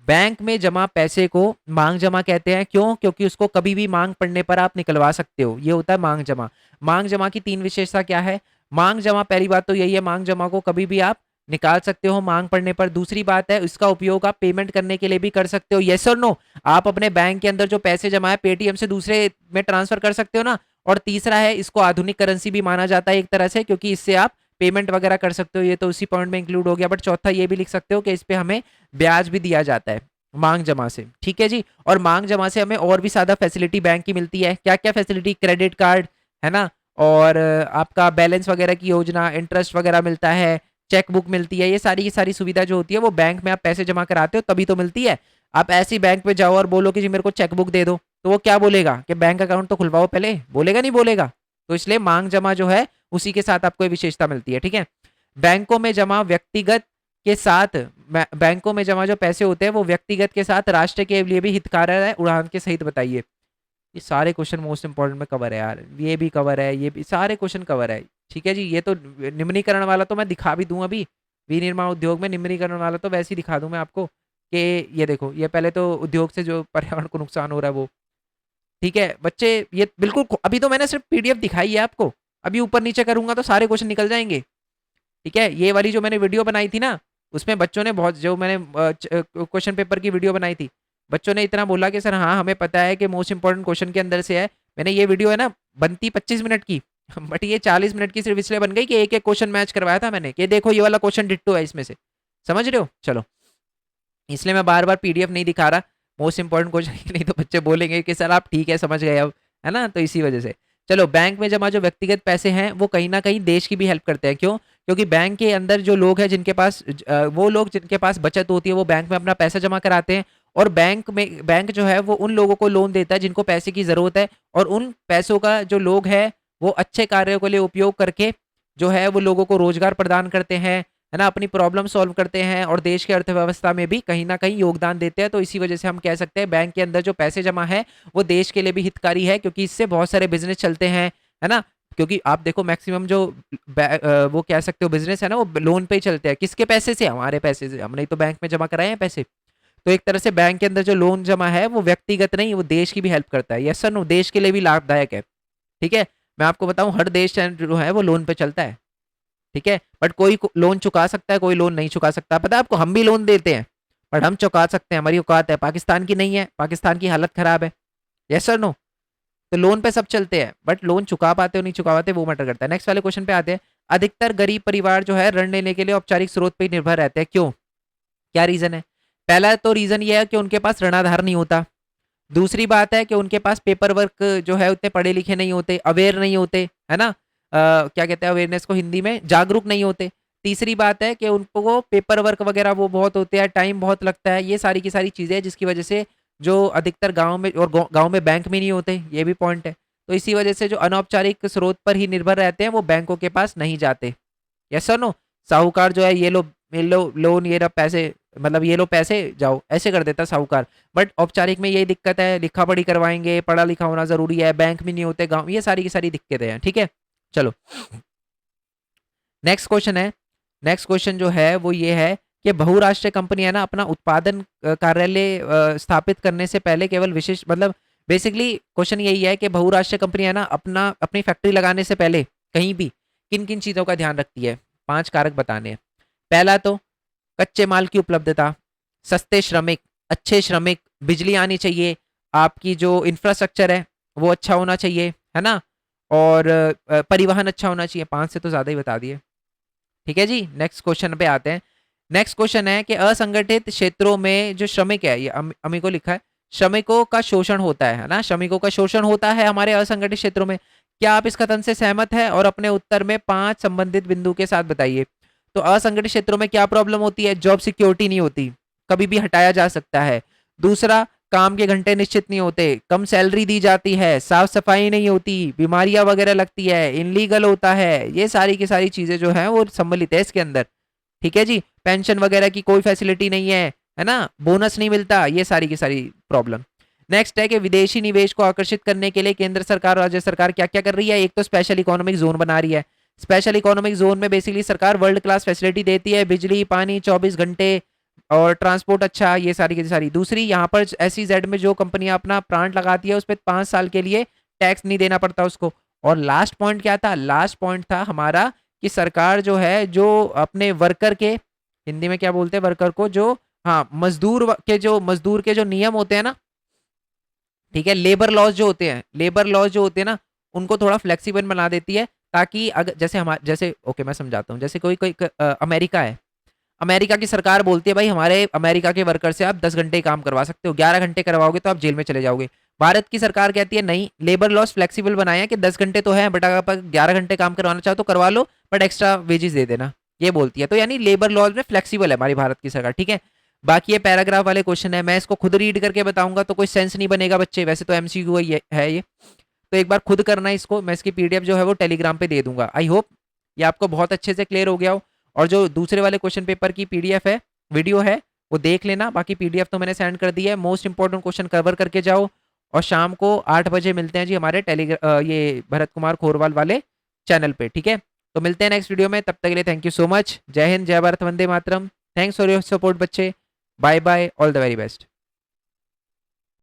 S1: बैंक में जमा पैसे को मांग जमा कहते हैं। क्यों? क्योंकि उसको कभी भी मांग पड़ने पर आप निकलवा सकते हो, ये होता है मांग जमा। मांग जमा की 3 विशेषता क्या है? मांग जमा, पहली बात तो यही है, मांग जमा को कभी भी आप निकाल सकते हो मांग पड़ने पर। दूसरी बात है इसका उपयोग आप पेमेंट करने के लिए भी कर सकते हो, यस और नो। आप अपने बैंक के अंदर जो पैसे जमा है पेटीएम से दूसरे में ट्रांसफर कर सकते हो ना। और तीसरा है इसको आधुनिक करेंसी भी माना जाता है एक तरह से, क्योंकि इससे आप पेमेंट वगैरह कर सकते हो, ये तो उसी पॉइंट में इंक्लूड हो गया। बट चौथा ये भी लिख सकते हो कि इस पे हमें ब्याज भी दिया जाता है मांग जमा से, ठीक है जी। और मांग जमा से हमें और भी ज्यादा फैसिलिटी बैंक की मिलती है। क्या क्या फैसिलिटी? क्रेडिट कार्ड, है ना, और आपका बैलेंस वगैरह की योजना, इंटरेस्ट वगैरह मिलता है, चेक बुक मिलती है, ये सारी की सारी सुविधा जो होती है वो बैंक में आप पैसे जमा कराते हो तभी तो मिलती है। आप ऐसी बैंक में जाओ और बोलो कि जी मेरे को चेक बुक दे दो, तो वो क्या बोलेगा कि बैंक अकाउंट तो खुलवाओ पहले, बोलेगा नहीं बोलेगा? तो इसलिए मांग जमा जो है उसी के साथ आपको ये विशेषता मिलती है, ठीक है। बैंकों में जमा व्यक्तिगत के साथ, बैंकों में जमा जो पैसे होते हैं वो व्यक्तिगत के साथ राष्ट्र के लिए भी हितकारक है, उदाहरण के सहित बताइए। ये सारे क्वेश्चन मोस्ट इंपॉर्टेंट में कवर है यार, ये भी कवर है, ये भी सारे क्वेश्चन कवर है, ठीक है जी। ये तो निम्नीकरण वाला तो मैं दिखा भी दूं अभी, विनिर्माण उद्योग में निम्नीकरण वाला तो वैसे ही दिखा दूं मैं आपको कि ये देखो, ये पहले तो उद्योग से जो पर्यावरण को नुकसान हो रहा है वो, ठीक है बच्चे। ये बिल्कुल अभी तो मैंने सिर्फ पीडीएफ दिखाई है आपको, अभी ऊपर नीचे करूंगा तो सारे क्वेश्चन निकल जाएंगे, ठीक है। ये वाली जो मैंने वीडियो बनाई थी ना, उसमें बच्चों ने बहुत, जो मैंने क्वेश्चन पेपर की वीडियो बनाई थी, बच्चों ने इतना बोला कि सर हाँ हमें पता है कि मोस्ट इंपॉर्टेंट क्वेश्चन के अंदर से है। मैंने ये वीडियो है ना बनती 25 मिनट की बट ये 40 मिनट की सिर्फ इसलिए बन गई कि एक एक क्वेश्चन मैच करवाया था मैंने, कि देखो ये वाला क्वेश्चन डिट्टो है इसमें से, समझ रहे हो। चलो इसलिए मैं बार बार पीडीएफ नहीं दिखा रहा मोस्ट इंपॉर्टेंट क्वेश्चन, नहीं तो बच्चे बोलेंगे कि सर आप ठीक है समझ गए अब, है ना, तो इसी वजह से। चलो बैंक में जमा जो व्यक्तिगत पैसे हैं वो कहीं ना कहीं देश की भी हेल्प करते हैं। क्यों? क्योंकि बैंक के अंदर जो लोग हैं जिनके पास वो लोग जिनके पास बचत होती है वो बैंक में अपना पैसा जमा कराते हैं, और बैंक जो है वो उन लोगों को लोन देता है जिनको पैसे की जरूरत है, और उन पैसों का जो लोग हैं वो अच्छे कार्यों के लिए उपयोग करके जो है वो लोगों को रोजगार प्रदान करते हैं, है ना, अपनी प्रॉब्लम सॉल्व करते हैं और देश की अर्थव्यवस्था में भी कहीं ना कहीं योगदान देते हैं। तो इसी वजह से हम कह सकते हैं बैंक के अंदर जो पैसे जमा है वो देश के लिए भी हितकारी है, क्योंकि इससे बहुत सारे बिजनेस चलते हैं, है ना। क्योंकि आप देखो मैक्सिमम जो वो कह सकते हो बिजनेस है ना वो लोन पे ही चलते हैं। किसके पैसे से? हमारे पैसे से, हमने तो बैंक में जमा कराए हैं पैसे। तो एक तरह से बैंक के अंदर जो लोन जमा है वो व्यक्तिगत नहीं, वो देश की भी हेल्प करता है। यस सर नो, देश के लिए भी लाभदायक है। ठीक है, मैं आपको बताऊं हर देश जो है वो लोन पे चलता है। ठीक है, बट कोई लोन चुका सकता है, कोई लोन नहीं चुका सकता। पता है आपको, हम भी लोन देते हैं बट हम चुका सकते हैं, हमारी औकात है। पाकिस्तान की नहीं है, पाकिस्तान की हालत खराब है। यस सर नो, तो लोन पे सब चलते हैं बट लोन चुका पाते हो नहीं चुका पाते वो मैटर करता है। नेक्स्ट वाले क्वेश्चन पे आते हैं। अधिकतर गरीब परिवार जो है ऋण लेने के लिए औपचारिक स्रोत पे ही निर्भर रहते हैं, क्यों, क्या रीजन है? पहला तो रीजन ये है कि उनके पास ऋणाधार नहीं होता। दूसरी बात है कि उनके पास पेपर वर्क जो है उतने पढ़े लिखे नहीं होते, अवेयर नहीं होते, है ना, क्या कहते हैं अवेयरनेस को हिंदी में, जागरूक नहीं होते। तीसरी बात है कि उनको पेपर वर्क वगैरह वो बहुत होते हैं, टाइम बहुत लगता है। ये सारी की सारी चीज़ें हैं जिसकी वजह से जो अधिकतर गांव में और गांव में बैंक में नहीं होते, ये भी पॉइंट है। तो इसी वजह से जो अनौपचारिक स्रोत पर ही निर्भर रहते हैं वो बैंकों के पास नहीं जाते। यस सर नो, साहूकार जो है ये लो लोन, ये रहा पैसे, मतलब ये लो पैसे जाओ, ऐसे कर देता साहूकार। बट औपचारिक में यही दिक्कत है, लिखा पढ़ी करवाएंगे, पढ़ा लिखा होना जरूरी है, बैंक में नहीं होते गांव, ये सारी की सारी दिक्कतें हैं। ठीक है, चलो नेक्स्ट क्वेश्चन है। नेक्स्ट क्वेश्चन जो है वो ये है कि बहुराष्ट्रीय कंपनी है ना अपना उत्पादन कार्यालय स्थापित करने से पहले केवल विशेष, मतलब बेसिकली क्वेश्चन यही है कि बहुराष्ट्रीय कंपनी है ना अपनी फैक्ट्री लगाने से पहले कहीं भी किन किन चीज़ों का ध्यान रखती है? 5 कारक बताने हैं। पहला तो कच्चे माल की उपलब्धता, सस्ते श्रमिक, अच्छे श्रमिक, बिजली आनी चाहिए, आपकी जो इंफ्रास्ट्रक्चर है वो अच्छा होना चाहिए, है ना, और परिवहन अच्छा होना चाहिए। 5 से तो ज़्यादा ही बता दिए। ठीक है जी, नेक्स्ट क्वेश्चन पे आते हैं। नेक्स्ट क्वेश्चन है कि असंगठित क्षेत्रों में जो श्रमिक है, ये अमी को लिखा है, श्रमिकों का शोषण होता है ना, श्रमिकों का शोषण होता है हमारे असंगठित क्षेत्रों में। क्या आप इस कथन से सहमत है? और अपने उत्तर में 5 संबंधित बिंदु के साथ बताइए। तो असंगठित क्षेत्रों में क्या प्रॉब्लम होती है? जॉब सिक्योरिटी नहीं होती, कभी भी हटाया जा सकता है। दूसरा, काम के घंटे निश्चित नहीं होते, कम सैलरी दी जाती है, साफ सफाई नहीं होती, बीमारियां वगैरह लगती है, इनलीगल होता है। ये सारी की सारी चीजें जो है वो सम्मिलित है इसके अंदर। ठीक है जी, पेंशन वगैरह की कोई फैसिलिटी नहीं है ना, बोनस नहीं मिलता, ये सारी की सारी प्रॉब्लम। नेक्स्ट है कि विदेशी निवेश को आकर्षित करने के लिए केंद्र सरकार और राज्य सरकार क्या क्या कर रही है? एक तो स्पेशल इकोनॉमिक जोन बना रही है। स्पेशल इकोनॉमिक जोन में बेसिकली सरकार वर्ल्ड क्लास फैसिलिटी देती है, बिजली पानी 24 घंटे और ट्रांसपोर्ट अच्छा, ये सारी की सारी। दूसरी, यहाँ पर SEZ में जो कंपनियां अपना प्लांट लगाती है उस पर 5 साल के लिए टैक्स नहीं देना पड़ता उसको। और लास्ट पॉइंट क्या था? लास्ट पॉइंट था हमारा कि सरकार जो है जो अपने वर्कर के, हिंदी में क्या बोलते हैं वर्कर को, जो हाँ मजदूर के जो नियम होते हैं ना, ठीक है, लेबर लॉज जो होते हैं, लेबर लॉज जो होते हैं ना, उनको थोड़ा फ्लेक्सिबल बना देती है। ताकि अगर जैसे हमारे जैसे, ओके मैं समझाता हूँ, जैसे कोई कोई अमेरिका है, अमेरिका की सरकार बोलती है भाई हमारे अमेरिका के वर्कर से आप 10 घंटे काम करवा सकते हो, 11 घंटे करवाओगे तो आप जेल में चले जाओगे। भारत की सरकार कहती है नहीं, लेबर लॉस फ्लेक्सिबल बनाए हैं कि 10 घंटे तो है बट अगर आप 11 घंटे काम करवाना चाहो तो करवा लो, बट एक्स्ट्रा वेजेस दे देना, ये बोलती है। तो यानी लेबर लॉज में फ्लेक्सिबल है हमारी भारत की सरकार। ठीक है, बाकी ये पैराग्राफ वाले क्वेश्चन है, मैं इसको खुद रीड करके बताऊंगा तो कोई सेंस नहीं बनेगा बच्चे, वैसे तो MCQ है ये, तो एक बार खुद करना इसको। मैं इसकी PDF जो है वो टेलीग्राम पे दे दूंगा। आई होप ये आपको बहुत अच्छे से क्लियर हो गया हो। और जो दूसरे वाले क्वेश्चन पेपर की PDF है, वीडियो है, वो देख लेना। बाकी PDF तो मैंने सेंड कर दी है। मोस्ट इंपॉर्टेंट क्वेश्चन कवर करके जाओ। और शाम को 8 बजे मिलते हैं जी हमारे ये भरत कुमार खोरवाल वाले चैनल पे। ठीक है, तो मिलते हैं नेक्स्ट वीडियो में, तब तक के लिए थैंक यू सो मच। जय हिंद, जय भारत, वंदे मातरम। थैंक्स फॉर योर सपोर्ट बच्चे, bye bye, all the very best.